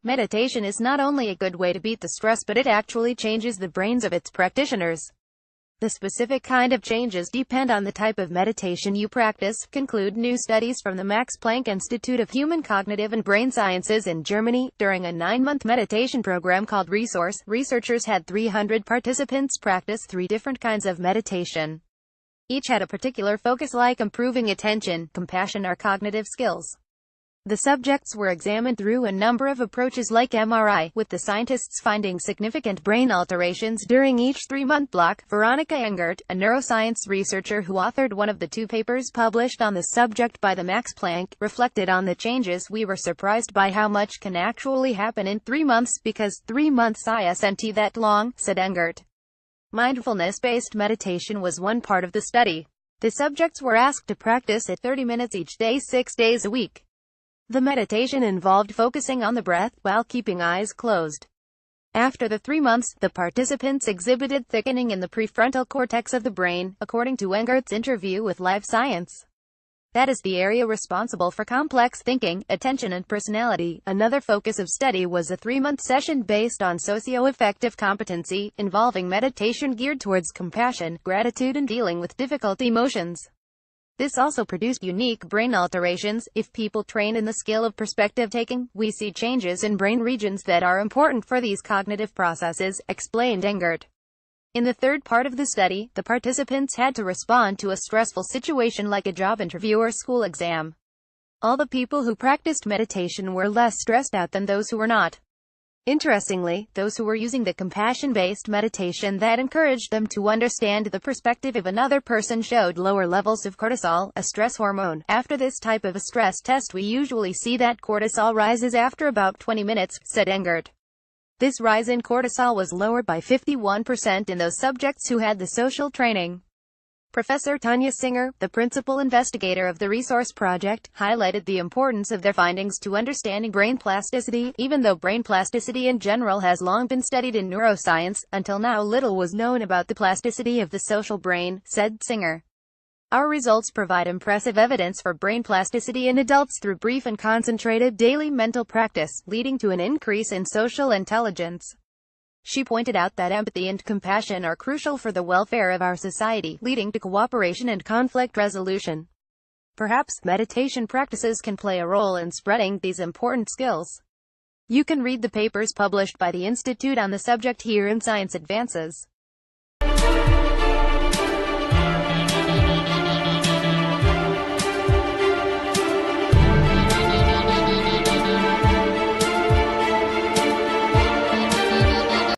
Meditation is not only a good way to beat the stress, but it actually changes the brains of its practitioners. The specific kind of changes depend on the type of meditation you practice, conclude new studies from the Max Planck Institute of Human Cognitive and Brain Sciences in Germany. During a 9-month meditation program called Resource, researchers had 300 participants practice 3 different kinds of meditation. Each had a particular focus, like improving attention, compassion, or cognitive skills. The subjects were examined through a number of approaches like MRI, with the scientists finding significant brain alterations during each 3-month block. Veronica Engert, a neuroscience researcher who authored one of the 2 papers published on the subject by the Max Planck, reflected on the changes. We were surprised by how much can actually happen in 3 months, because 3 months isn't that long, said Engert. Mindfulness-based meditation was one part of the study. The subjects were asked to practice at 30 minutes each day, 6 days a week. The meditation involved focusing on the breath, while keeping eyes closed. After the 3 months, the participants exhibited thickening in the prefrontal cortex of the brain, according to Engert's interview with Live Science. That is the area responsible for complex thinking, attention, and personality. Another focus of study was a 3-month session based on socio-affective competency, involving meditation geared towards compassion, gratitude, and dealing with difficult emotions. This also produced unique brain alterations. If people train in the skill of perspective taking, we see changes in brain regions that are important for these cognitive processes, explained Engert. In the third part of the study, the participants had to respond to a stressful situation like a job interview or school exam. All the people who practiced meditation were less stressed out than those who were not. Interestingly, those who were using the compassion-based meditation that encouraged them to understand the perspective of another person showed lower levels of cortisol, a stress hormone. After this type of a stress test, we usually see that cortisol rises after about 20 minutes, said Engert. This rise in cortisol was lower by 51% in those subjects who had the social training. Professor Tanya Singer, the principal investigator of the Resource project, highlighted the importance of their findings to understanding brain plasticity. Even though brain plasticity in general has long been studied in neuroscience, until now little was known about the plasticity of the social brain, said Singer. Our results provide impressive evidence for brain plasticity in adults through brief and concentrated daily mental practice, leading to an increase in social intelligence. She pointed out that empathy and compassion are crucial for the welfare of our society, leading to cooperation and conflict resolution. Perhaps meditation practices can play a role in spreading these important skills. You can read the papers published by the Institute on the subject here in Science Advances.